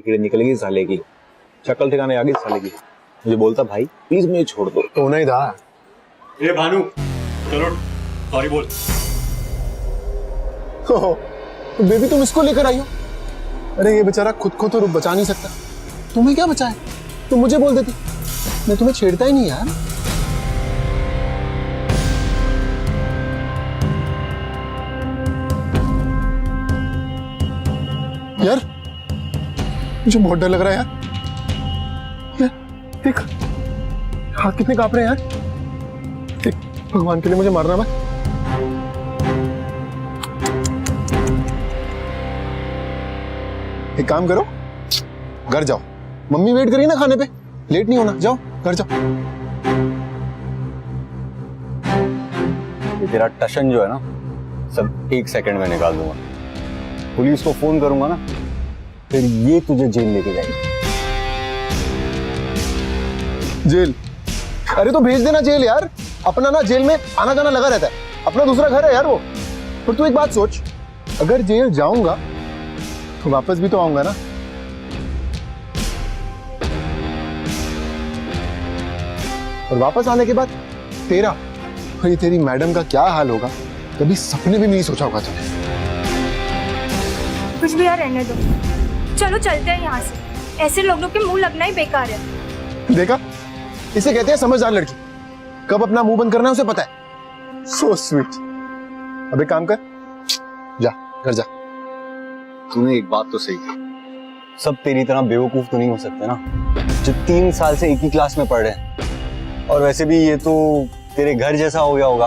कीड़े निकलेगी साले की, शक्ल ठिकाने आ गई साले की। मुझे बोलता भाई प्लीज मुझे छोड़ दो। तो नहीं था। ए भानु चलो सॉरी बोल। तो बेबी तुम इसको लेकर आई हो? अरे ये बेचारा खुद को तो बचा नहीं सकता, तुम्हें क्या बचाए? तुम मुझे बोल देती, मैं तुम्हें छेड़ता ही नहीं यार। यार मुझे बहुत डर लग रहा है यार। देख हाथ कितने कांप रहे हैं यार। देख भगवान के लिए मुझे मारना मत। एक काम करो, घर जाओ, मम्मी वेट करिए ना खाने पे, लेट नहीं होना, जाओ घर जाओ। ये तेरा टशन जो है ना सब 1 सेकंड में निकाल दूंगा। पुलिस को फोन करूंगा ना फिर ये तुझे जेल लेके जाएगी। जेल? अरे तो भेज देना जेल यार, अपना ना जेल में आना जाना लगा रहता है, अपना दूसरा घर है यार वो। पर तू एक बात सोच, अगर जेल जाऊंगा तो वापस भी तो आऊंगा ना। और वापस आने के बाद तेरा और ये तेरी मैडम का क्या हाल होगा कभी सपने भी नहीं सोचा होगा तूने। कुछ भी यार रहने दो, चलो चलते हैं यहाँ से। ऐसे लोगों के मुंह लगना ही बेकार है। देखा, इसे कहते हैं समझदार लड़की, कब अपना मुंह बंद करना है उसे पता है। So sweet. अब एक काम कर, जा घर जा। तूने एक बात तो सही की, सब तेरी तरह बेवकूफ तो नहीं हो सकते ना जो 3 साल से एक ही क्लास में पढ़ रहे हैं। और वैसे भी ये तो तेरे घर जैसा हो गया होगा,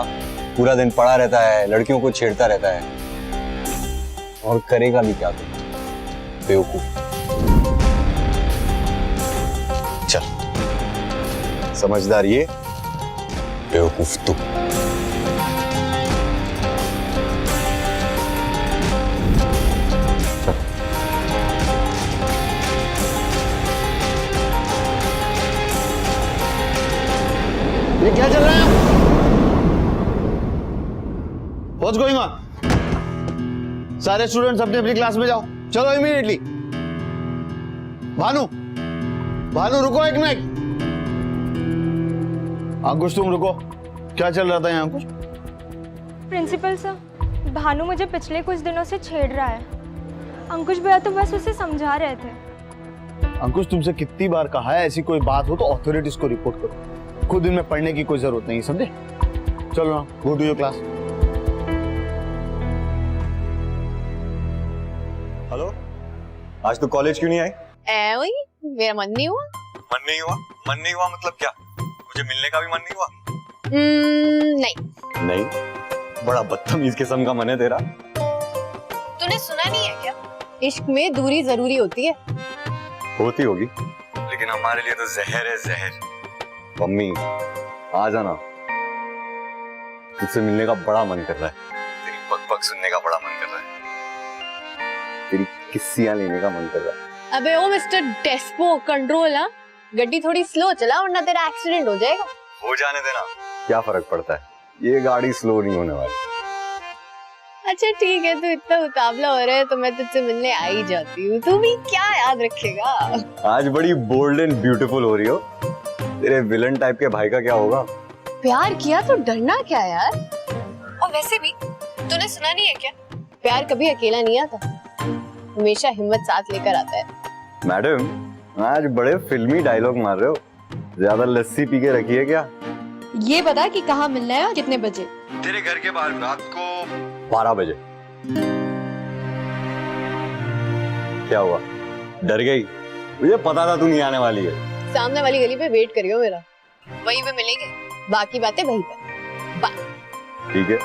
पूरा दिन पड़ा रहता है, लड़कियों को छेड़ता रहता है, और करेगा भी क्या तू, बेवकूफ। चल, समझदार ये, बेवकूफ तू। ये क्या चल रहा है? What's going on? सारे स्टूडेंट्स अपनी अपनी क्लास में जाओ, चलो इमीडिएटली। भानु, भानु रुको एक मिनट। अंकुश तुम रुको, क्या चल रहा था यहाँ अंकुश? प्रिंसिपल सर, भानु मुझे पिछले कुछ दिनों से छेड़ रहा है। अंकुश भैया तो बस उसे समझा रहे थे। अंकुश तुमसे कितनी बार कहा है ऐसी कोई बात हो तो अथॉरिटीज को रिपोर्ट करो, खुद इनमें पढ़ने की कोई जरूरत नहीं, समझे? चलो ना, go to your class. Hello, आज तो कॉलेज क्यों नहीं आई? वही मेरा मन नहीं हुआ। मन नहीं हुआ? मन नहीं हुआ मतलब क्या? मुझे मिलने का भी मन नहीं हुआ? नहीं। नहीं? बड़ा बदतमीज किस्म का मन है तेरा। तूने सुना नहीं है क्या, इश्क में दूरी जरूरी होती है। होती होगी, लेकिन हमारे लिए तो जहर है, जहर। मम्मी आ जाना, तुझसे मिलने का बड़ा मन कर रहा है, तेरी बकबक सुनने का बड़ा मन कर रहा है, तेरी किस्सियां लेने का मन कर रहा है। अबे ओ मिस्टर डेस्पो, कंट्रोल ना, गड्डी थोड़ी स्लो चला वरना तेरा एक्सीडेंट हो जाएगा। हो जाने देना, क्या फर्क पड़ता है, ये गाड़ी स्लो नहीं होने वाली। अच्छा ठीक है, तू इतना उतावला हो रहा है तो मैं तुझसे मिलने आ ही जाती हूँ, तू भी क्या याद रखेगा। आज बड़ी बोल्ड एंड ब्यूटीफुल हो रही हो, तेरे विलन टाइप के भाई का क्या होगा? प्यार किया तो डरना क्या यार। और वैसे भी तूने सुना नहीं है क्या, प्यार कभी अकेला नहीं आता, हमेशा हिम्मत साथ लेकर आता है। मैडम आज बड़े फिल्मी डायलॉग मार रहे हो, ज्यादा लस्सी पी के रखी है क्या? ये बता कि कहाँ मिलना है और कितने बजे? तेरे घर के बाहर रात को 12 बजे। क्या हुआ, डर गई? मुझे पता था तू नहीं आने वाली है। सामने वाली गली पे वेट करियो मेरा, वहीं पे मिलेंगे, बाकी बातें वहीं पे। बाय। ठीक है।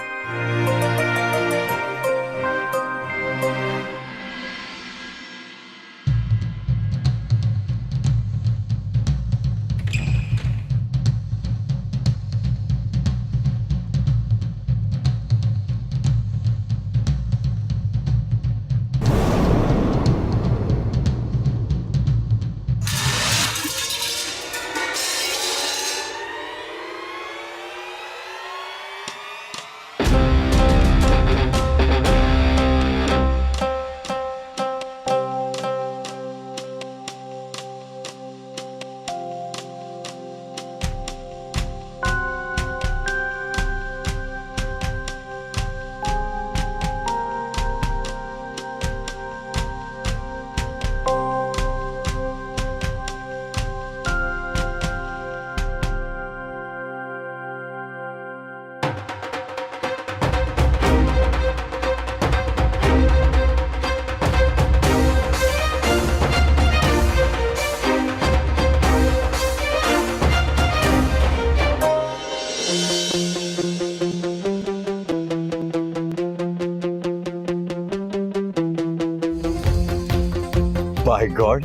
बाय गॉड,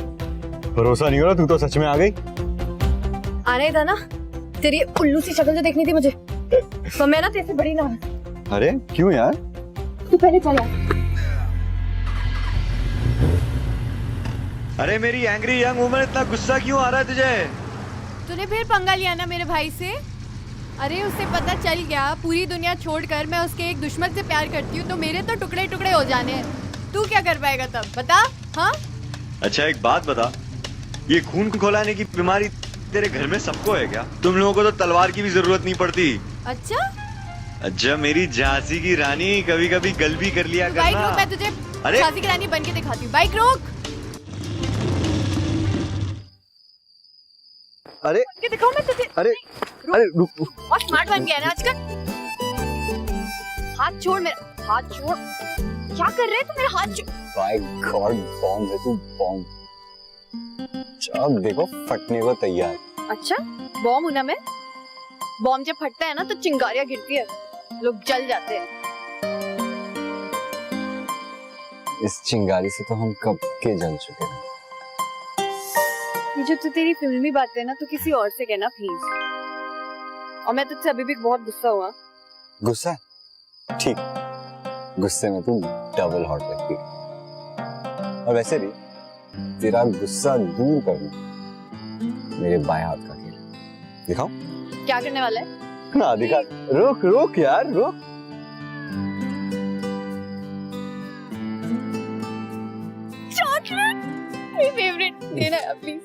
भरोसा नहीं हो रहा, तू तो सच में आ गई। आना ही था ना, तेरी उल्लू सी शक्ल जो देखनी थी मुझे, तो मैं ना तेरे से बड़ी ना। अरे क्यों यार? तू पहले चल यार। अरे मेरी एंग्री यंग वुमन, इतना गुस्सा क्यों आ रहा है तुझे? तूने फिर पंगा लिया ना मेरे भाई से। अरे उसे पता चल गया पूरी दुनिया छोड़कर मैं उसके एक दुश्मन से प्यार करती हूँ, तो मेरे तो टुकड़े टुकड़े हो जाने हैं। तू क्या कर पाएगा तब, बता। हाँ अच्छा एक बात बता, ये खून खौलाने की बीमारी तेरे घर में सबको है क्या? तुम लोगों को तो तलवार की भी जरूरत नहीं पड़ती। अच्छा, अच्छा मेरी झांसी की रानी, कभी कभी गल भी कर लिया बाइक रोक, करना। मैं तुझे अरे झांसी की रानी बन के दिखाती हूँ। बाइक रोक। अरे के दिखाऊं मैं तुझे? अरे अरे रुक। और स्मार्ट बन गया ना आजकल। हाथ छोड़ मेरा, हाथ छोड़। क्या कर रहे हैं तू? मेरा हाथ छोड़। बाय गॉड, बॉम्ब है तू, बॉम्ब। अब देखो फटने को तैयार। अच्छा, बॉम्ब हूं ना मैं? बॉम्ब जब फटता है ना तो चिंगारियां गिरती है, लोग जल जाते हैं। इस चिंगारी से तो हम कब के जल चुके हैं। ये जो तू तेरी फिल्मी बातें ना, तो किसी और से कहना प्लीज। और मैं तुझसे अभी भी बहुत गुस्सा हुआ। गुस्सा? ठीक, गुस्से में तू डबल हॉट लगती है। और वैसे भी तेरा गुस्सा दूर करना मेरे बाएं हाथ का खेल है। दिखाओ क्या करने वाला है? ना दिखा। रुक रुक यार, रुक। चॉकलेट, मेरी फेवरेट, देना प्लीज।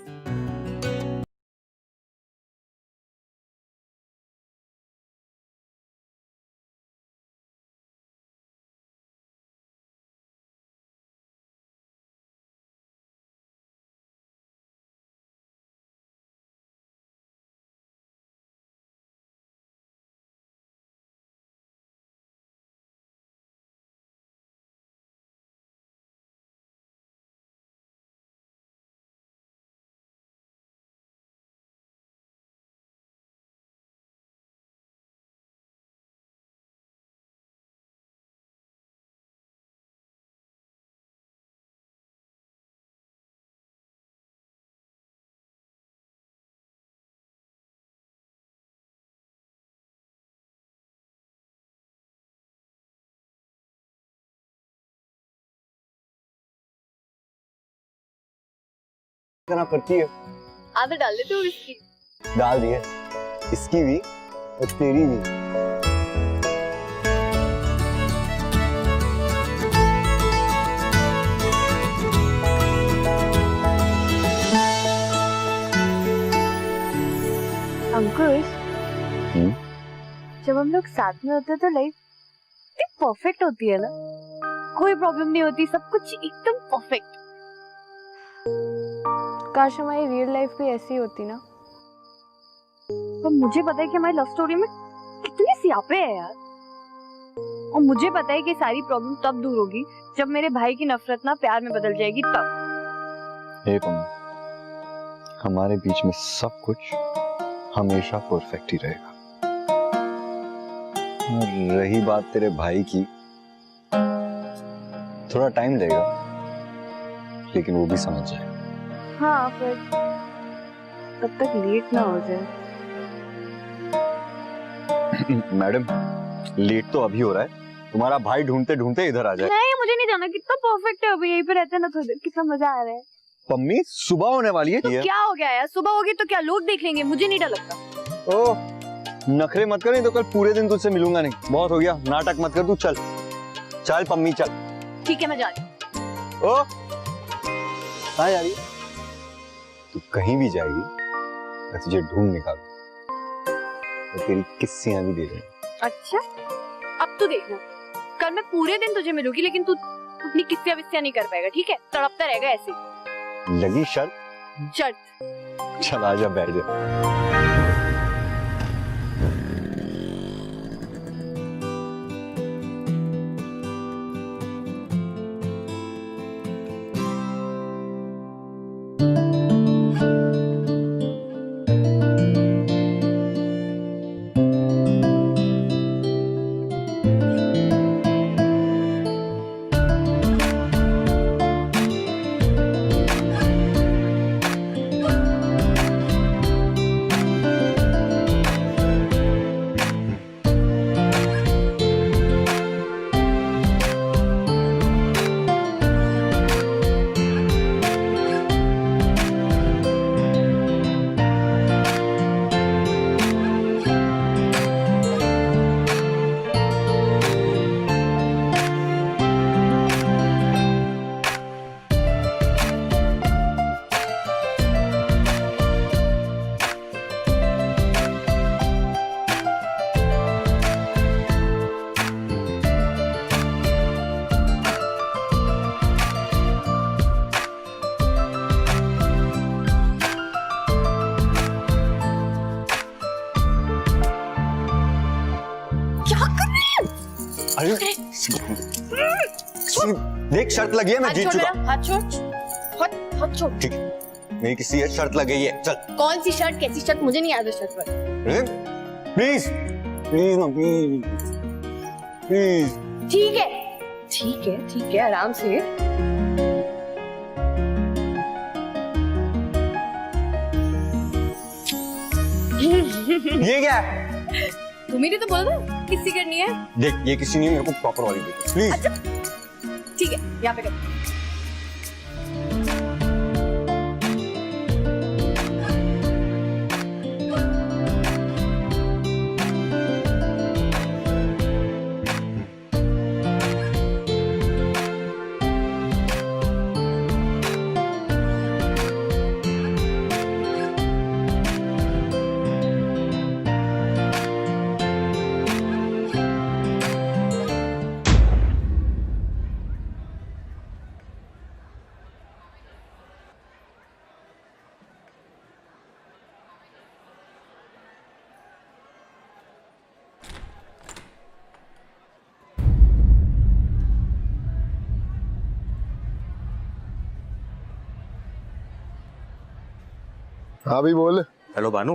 इतना करती है। आधा डाल दे तू इसकी। डाल दिए, इसकी भी और तेरी भी। अंकुश, जब हम लोग साथ में होते हैं तो लाइफ परफेक्ट होती है ना, कोई प्रॉब्लम नहीं होती, सब कुछ एकदम परफेक्ट। काश हमारी रियल लाइफ भी ऐसी होती ना। पर मुझे पता है कि हमारी लव स्टोरी में कितने सियापे हैं यार, और मुझे पता है कि सारी प्रॉब्लम तब दूर होगी जब मेरे भाई की नफरत ना प्यार में बदल जाएगी तब। हे तुम, हमारे बीच में सब कुछ हमेशा परफेक्ट ही रहेगा। और रही बात तेरे भाई की, थोड़ा टाइम लगेगा लेकिन वो भी समझ जाएगा। हाँ, पर तब तक लेट ना हो जाए। मैडम, लेट तो अभी हो रहा है, तुम्हारा भाई ढूंढते ढूंढते इधर आ जाए। नहीं, मुझे नहीं जाना, कितना परफेक्ट है, अभी यहीं पे रहते हैं ना थोड़ी देर, कितना मजा आ रहा है। पम्मी, सुबह होने वाली है। तो क्या हो गया यार, सुबह होगी तो क्या लोग देख लेंगे, मुझे नहीं डर लगता। ओह, नखरे मत कर, नहीं तो कल पूरे दिन तुझसे मिलूंगा नहीं। बहुत हो गया, नाटक मत कर, तू चल चल पम्मी चल। ठीक है, मैं जा रही हूँ। ओ, कहाँ जा रही है? तू कहीं भी जाएगी मैं तुझे ढूंढ निकालूं और तेरी किस्सियां भी दे दूंगा। अच्छा, अब तू देखना, कल मैं पूरे दिन तुझे मिलूंगी, लेकिन तू अपनी किस्सियां विस्सियां नहीं कर पाएगा, ठीक है? तड़पता रहेगा ऐसे। लगी शर्त? शर्त। चल आजा, बैठ जा। देख शर्त लगी है, मैं जीत चुका। हाथ छोड़, हाथ छोड़। ठीक है, मेरी किसी से शर्त लगी है, चल। कौन सी शर्ट, कैसी शर्ट, मुझे नहीं याद है शर्ट पर। प्लीज प्लीज ना, प्लीज प्लीज। ठीक है, ठीक है, ठीक है, आराम से। ये क्या है? तुम्हें तो बोला था किसी करनी है। देख ये किसी ने मेरे को प्रॉपर वाली दी, प्लीज। अच्छा ठीक है, यहाँ पे कर। हाँ भी बोल। हेलो भानु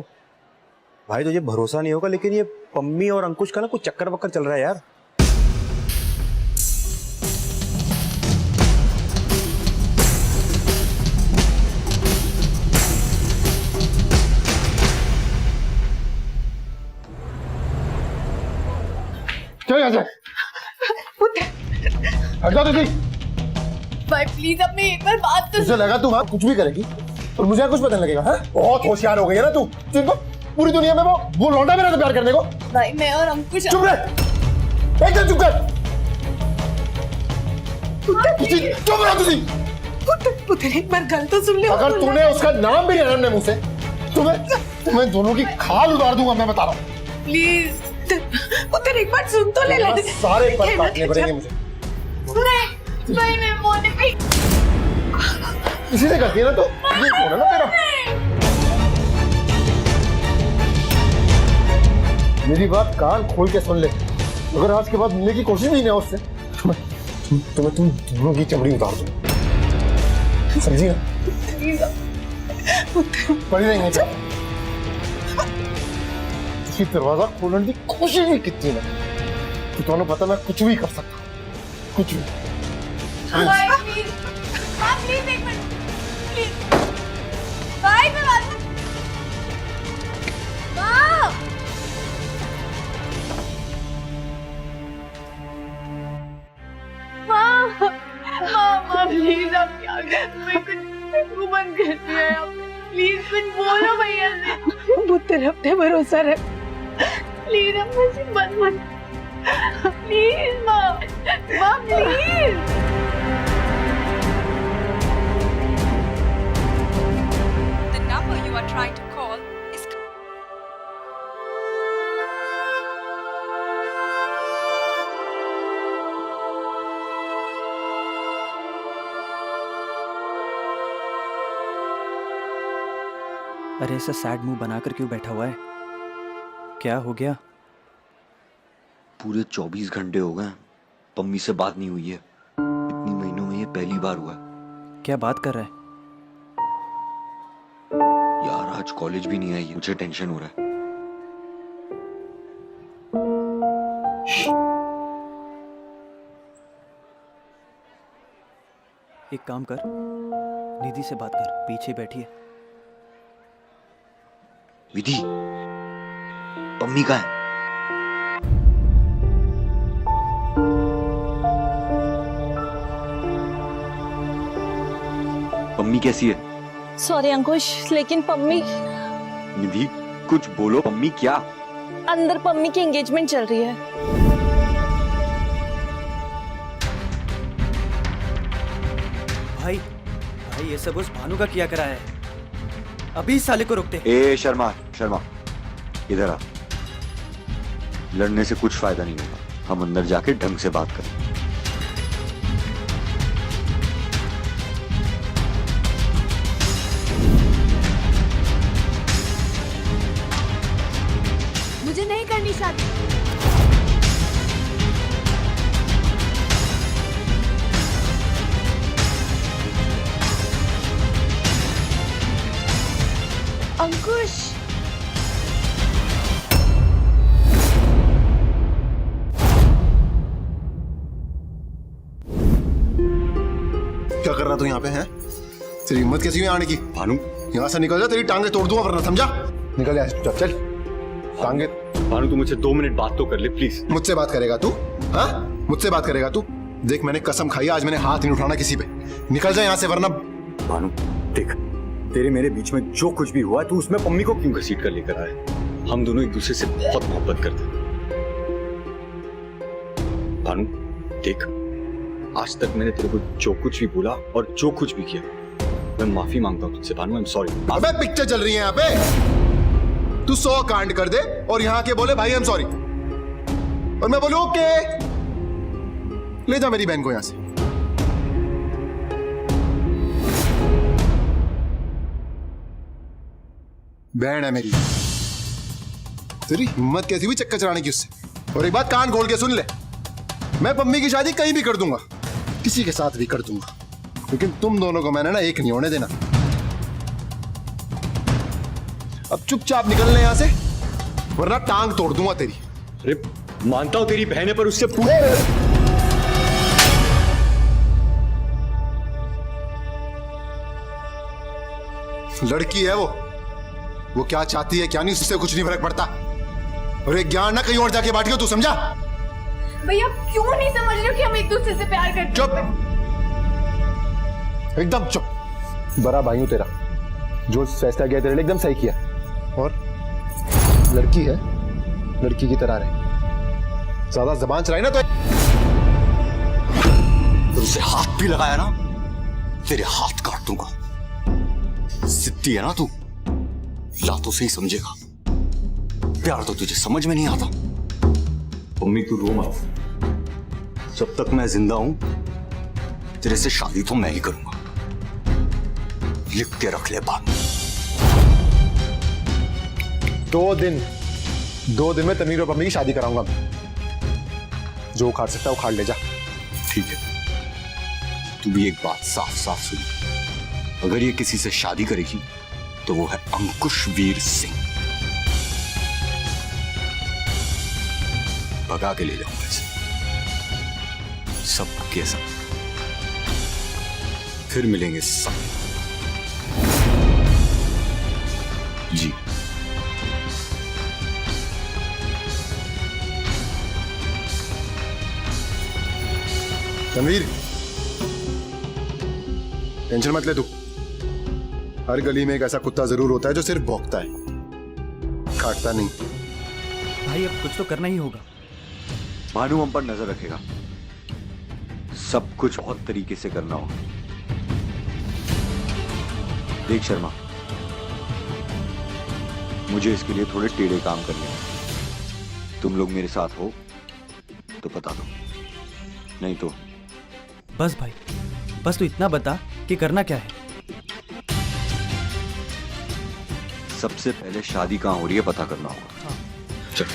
भाई, तुझे भरोसा नहीं होगा लेकिन ये पम्मी और अंकुश का ना कुछ चक्कर वक्कर चल रहा है यार। चल यहाँ से, हट जा तुझे। भाई प्लीज अब मैं एक बार बात तो तुझे लगा तू वहाँ कुछ भी करेगी और मुझे यहाँ कुछ पता नहीं लगेगा? है बहुत होशियार हो गई है ना तू। तुमको पूरी दुनिया में वो लौंडा मेरा तो प्यार करने को। भाई मैं और अंकुश। चुप रह, एकदम चुप कर। चुप रहो तुझी। पुत्र एक बार गल तो सुन ले। अगर तूने उसका नाम भी नहीं लेना मुंह से, तुम्हें दोनों की खाल उतार दूंगा, मैं बता रहा हूँ। प्लीज पुत्र एक बार सुन तो ले। सारे पल काटने पड़ेंगे मुझे। भाई मैं मोने पे इसी से करती है ना तो ये कौन है ना तेरा। मेरी बात कान खोल के सुन ले, अगर आज के बाद मिलने की कोशिश भी नहीं है उससे तुम्हें तुम दोनों की चमड़ी उतार दूं, समझी ना? पड़ी रहेंगे क्या? इसकी दरवाजा खोलने की कोशिश भी कितनी ना, तो तुम्हें पता मैं कुछ भी कर सकता हूँ, कुछ भी। भाई प्लीज, प्लीज एक मिनट प्लीज। भाई मैं बात माँ। माँ प्लीज आप क्या मैं कुछ बंद कर दिया है आपने। प्लीज कुछ बोलो भैया से। पुत्र अपने भरोसा रख। प्लीज अब मुझे बंद प्लीज माँ please. The number you are trying to call is अरे ऐसा सैड मुंह बनाकर क्यों बैठा हुआ है? क्या हो गया? पूरे 24 घंटे हो गए पम्मी से बात नहीं हुई है। इतनी महीनों में ये पहली बार हुआ है। क्या बात कर रहा है? यार आज कॉलेज भी नहीं आई, मुझे टेंशन हो रहा है। एक काम कर, निधि से बात कर, पीछे बैठी है। विधि, पम्मी कहाँ है? पम्मी कैसी है? सॉरी अंकुश, लेकिन पम्मी निधि कुछ बोलो, पम्मी क्या? अंदर पम्मी की एंगेजमेंट चल रही है। भाई भाई ये सब उस भानु का किया करा है, अभी इस साले को रोकते। ए शर्मा शर्मा, इधर आ। लड़ने से कुछ फायदा नहीं होगा, हम अंदर जाके ढंग से बात करें। मुझे नहीं करनी शादी। अंकुश क्या कर रहा तू यहाँ पे है? तेरी हिम्मत कैसी हुई आने की? भानु, यहाँ से निकल जा, तेरी टांगे तोड़ दूंगा वरना, समझा? निकल जा, चल टांगे। भानु तू मुझसे 2 मिनट बात तो कर ले प्लीज। मुझसे बात करेगा तू? हाँ, मुझसे बात करेगा तू? देख मैंने कसम खाई आज मैंने हाथ नहीं उठाना किसी पे। निकल जा यहाँ से वरना। भानु देख, तेरे मेरे बीच में जो कुछ भी हुआ तू उसमें पम्मी को क्यों घसीट कर लेकर आए? हम दोनों एक दूसरे से बहुत मोहब्बत करते हैं। भानु देख, आज तक मैंने तेरे को जो कुछ भी बोला और जो कुछ भी किया, मैं माफी मांगता हूँ तुझसे भानु, आई एम सॉरी। अबे पिक्चर चल रही है यहाँ पे, तू 100 कांड कर दे और यहाँ के बोले भाई आई एम सॉरी, और मैं बोलूं ओके, ले जा मेरी बहन को यहाँ से। बहन है मेरी, तेरी हिम्मत कैसी हुई चक्कर चलाने की उससे? और एक बात कान खोल के सुन ले, मैं पम्मी की शादी कहीं भी कर दूंगा, किसी के साथ भी कर दूंगा, लेकिन तुम दोनों को मैंने ना एक नहीं होने देना। अब चुपचाप निकलने यहां से वरना टांग तोड़ दूंगा तेरी। अरे मानता हूं तेरी बहन है, पर उससे पूरे लड़की है वो क्या चाहती है क्या नहीं उससे कुछ नहीं फर्क पड़ता। और एक ज्ञान ना कहीं और जाके बांटियो, तू समझा? भैया क्यों नहीं समझ रहे हो कि हम एक दूसरे से प्यार करते हैं? चुप, एकदम चुप। बड़ा भाई हूं तेरा, जो फैसला किया तेरे लिए एकदम सही किया। और लड़की है, लड़की की तरह रहे, ज्यादा जबान चलाई ना तो उसे हाथ भी लगाया ना, तेरे हाथ काट दूंगा। जिद्दी है ना तू, लातों से ही समझेगा, प्यार तो तुझे समझ में नहीं आता। मम्मी तू रो मत, जब तक मैं जिंदा हूं तेरे से शादी तो मैं ही करूंगा, लिख के रख ले बात। 2 दिन में तमीर और पम्मी की शादी कराऊंगा मैं। जो उखाड़ सकता है उखाड़ ले जा। ठीक है, तू भी एक बात साफ साफ सुन, अगर ये किसी से शादी करेगी तो वो है अंकुश वीर सिंह। भगा के ले जाऊंगा इसे, सब के सब। फिर मिलेंगे सब। जी तनवीर, टेंशन मत ले तू। हर गली में एक ऐसा कुत्ता जरूर होता है जो सिर्फ भौंकता है, काटता नहीं। भाई अब कुछ तो करना ही होगा। भानु हम पर नजर रखेगा, सब कुछ बहुत तरीके से करना होगा। देख शर्मा, मुझे इसके लिए थोड़े टेढ़े काम करने हैं। तुम लोग मेरे साथ हो तो बता दो, नहीं तो बस भाई, बस तू इतना बता कि करना क्या है। सबसे पहले शादी कहाँ हो रही है पता करना होगा। हाँ। चल।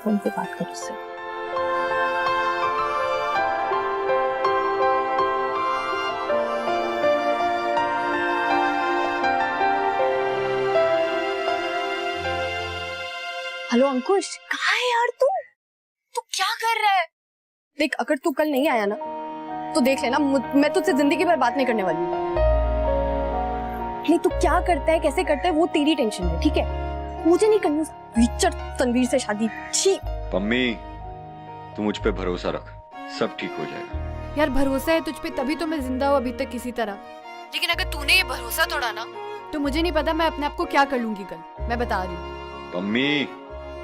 फोन पे बात कर उससे। हेलो अंकुश, कहाँ है यार तू क्या कर रहा है? देख अगर तू कल नहीं आया ना तो देख लेना, मैं तुझसे जिंदगी भर बात नहीं करने वाली। नहीं तू क्या करता है कैसे करता है वो तेरी टेंशन है, ठीक है? मुझे नहीं करनी उस विचर तनवीर से शादी। ठीक मम्मी, तू मुझ पे भरोसा रख, सब ठीक हो जाएगा। यार भरोसा है तुझ पे तभी तो मैं जिंदा हूँ अभी तक किसी तरह। लेकिन अगर तूने ये भरोसा तोड़ा ना तो मुझे नहीं पता मैं अपने आप को क्या कर लूंगी कल, मैं बता रही हूँ। पम्मी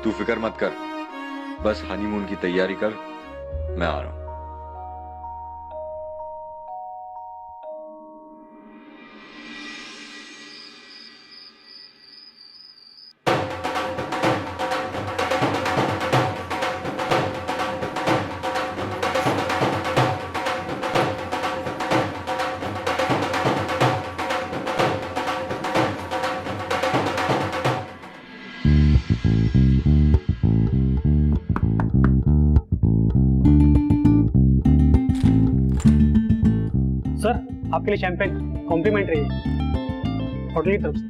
तू फिक्र मत कर, बस हनीमून की तैयारी कर, मैं आ रहा हूं। सर आपके लिए शैंपेन कॉम्प्लीमेंट्री है होटल की तरफ से।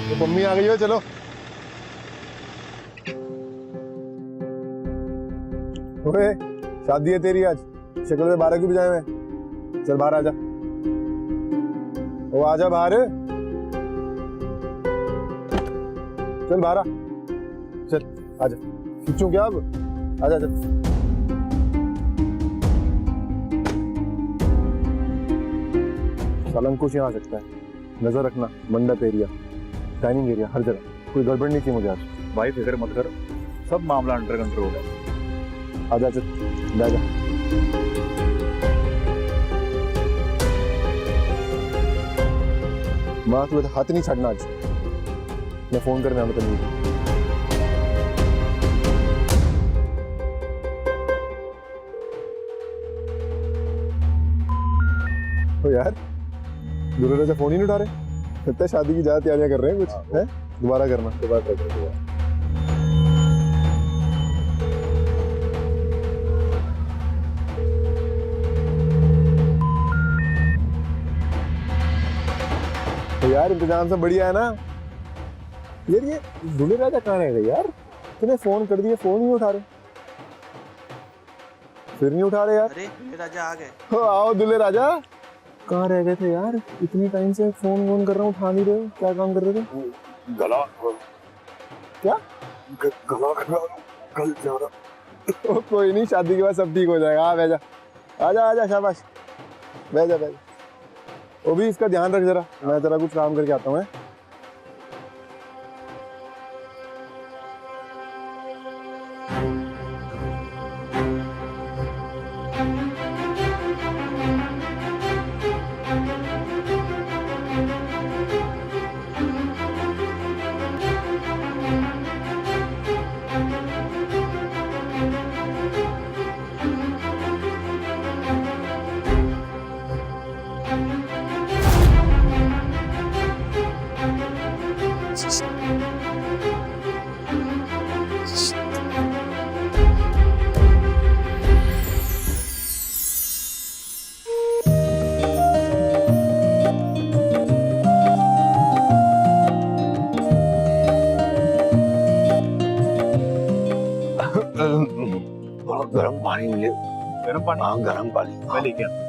तो मम्मी आ गई हो, चलो। ओए शादी है तेरी आज, शक्ल से 12 क्यों बजाए हुए? चल बाहर आजा। ओ आजा बाहर, चल बाहर आ, चल आजा। खींचूं क्या अब? आजा चल। साला अंकुश यहाँ आ सकता है, नजर रखना। मंडप एरिया, डाइनिंग एरिया, हर जगह कोई गड़बड़ नहीं थी मुझे आज। भाई फिक्र मत कर, सब मामला अंडर कंट्रोल है। आजा चल, बैठ जा। माँ तू हाथ नहीं छाड़ना आज, मैं फोन करने आऊँ तभी। तो यार दूल्हे से फोन ही नहीं उठा रहे, लगता है शादी की ज्यादा तैयारियां कर रहे हैं कुछ है। दोबारा करना, दोबारा ट्राई करना। तो यार इंतजाम सब बढ़िया है ना यार? ये दूल्हे राजा कहाँ रह गए यार? तूने फोन कर दिया, फोन ही उठा रहे, फिर नहीं उठा रहे यार। अरे दूल्हे राजा आ गए। हो आओ दूल्हे राजा, कहाँ रह गए थे यार? इतनी टाइम से फोन कर रहा हूँ, उठा नहीं रहे हो, क्या काम कर रहे थे? गला क्या गला कल जा रहा। ओ, कोई नहीं, शादी के बाद सब ठीक हो जाएगा। बैठ जा, आजा आजा, शाबाश, बैठ जा बैठ जा। वो भी इसका ध्यान रख जरा, मैं जरा कुछ काम करके आता हूँ। गर्म पानी मिले। गर्म पानी? हाँ गर्म पानी मैं लेके आता।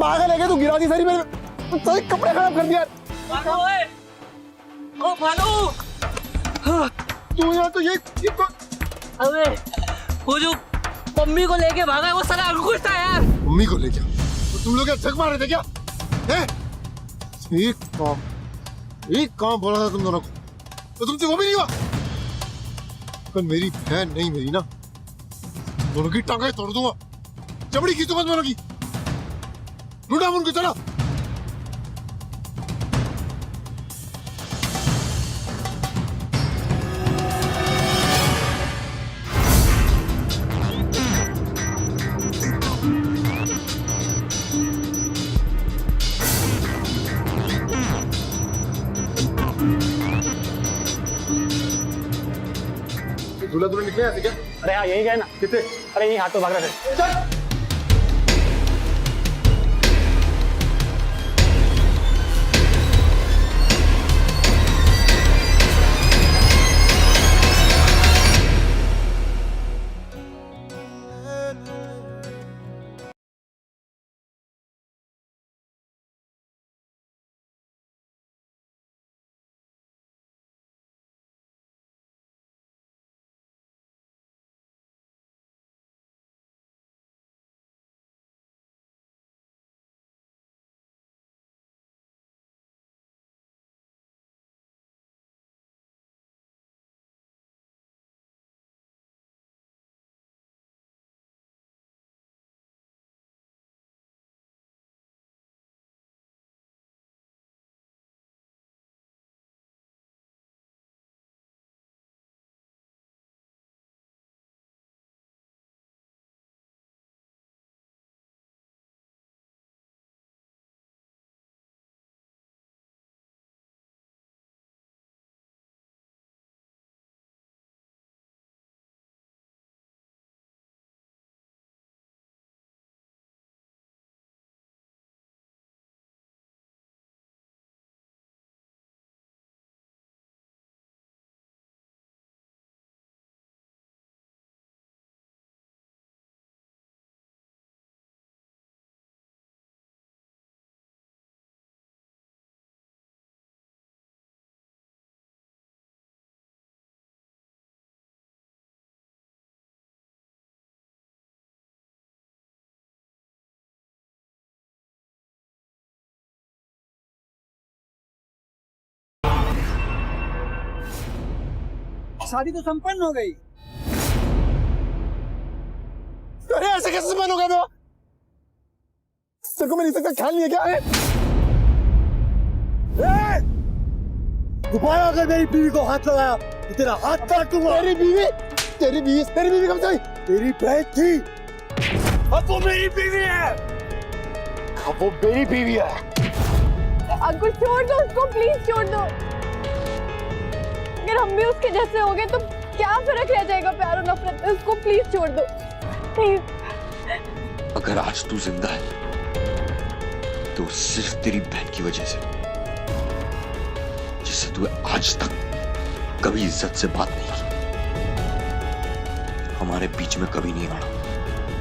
पागल है क्या तू? गिरा दी सारी मेरे सारे कपड़े खराब कर दिया। ओ भानु, तू यहाँ तो ये अबे वो जो मम्मी को लेके भागा है वो साला अंकुश था यार। मम्मी को लेके? तो तुम लोग क्या झक मारे थे क्या? हैं? एक काम बोला था तुम दोनों को, तो तुमसे वो भी नहीं हुआ। पर मेरी बहन नहीं मेरी ना, दोनों की टांगें तोड़ दूंगा, चमड़ी खींचूंगा दोनों की। लूटा उनको, चलो। दूल्हा दुल्हन निकले ऐसे क्या? अरे हाँ यही गए ना। कितने? अरे यही हाथों भाग रहे थे। चल। शादी तो संपन्न हो गई। अरे ऐसे कैसे संपन्न हो गया मेरा? तेरे को मेरी तक का ख्याल नहीं है क्या? दोबारा अगर मेरी बीवी को हाथ लगाया तो तेरा हाथ काट दूंगा। तेरी बीवी कब से आई? तेरी बहन थी, अब वो मेरी बीवी है। अब वो मेरी बीवी है। अंकुश छोड़ दो उसको, प्लीज छोड़ दो। अगर हम भी उसके जैसे हो गए तो क्या फर्क रह जाएगा प्यार और नफरत में? उसको प्लीज छोड़ दो, प्लीज। अगर आज तू जिंदा है तो सिर्फ तेरी बहन की वजह से, जिससे तू आज तक कभी इज्जत से बात नहीं की, हमारे बीच में कभी नहीं आना,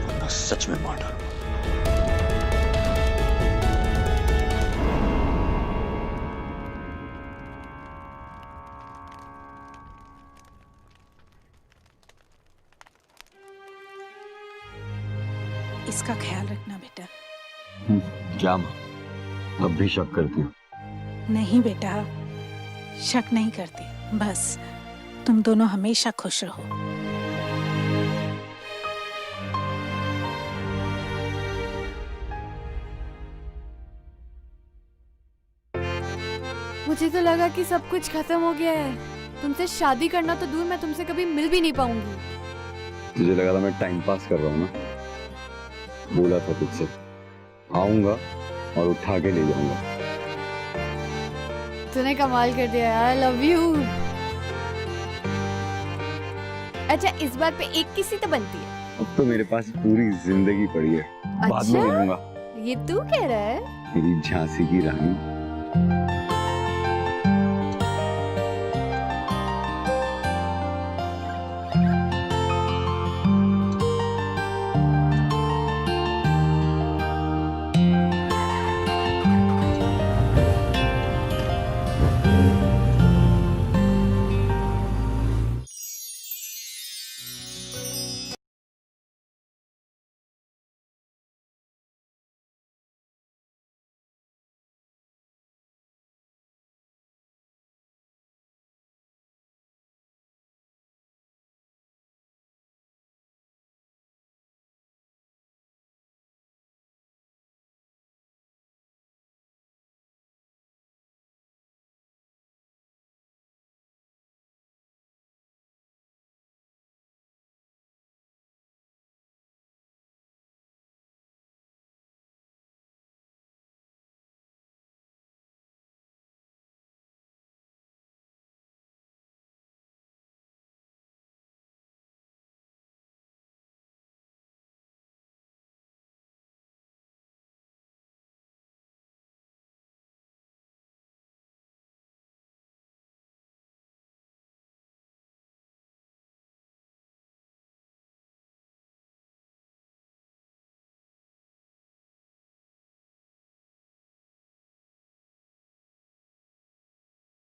वरना सच में मार डालूंगा। इसका ख्याल रखना बेटा। क्या माँ, अब भी शक करती हूँ? नहीं बेटा, शक नहीं करती, बस तुम दोनों हमेशा खुश रहो। मुझे तो लगा कि सब कुछ खत्म हो गया है। तुमसे शादी करना तो दूर, मैं तुमसे कभी मिल भी नहीं पाऊंगी। तुझे लगा था मैं टाइम पास कर रहा हूँ ना? बोला था तुझसे आऊंगा और उठा के ले जाऊंगा। तूने कमाल कर दिया यार, लव यू। अच्छा, इस बात पे एक किसी तो बनती है। अब तो मेरे पास पूरी जिंदगी पड़ी है, बाद में मिलूंगा। ये तू कह रहा है? मेरी झांसी की रानी।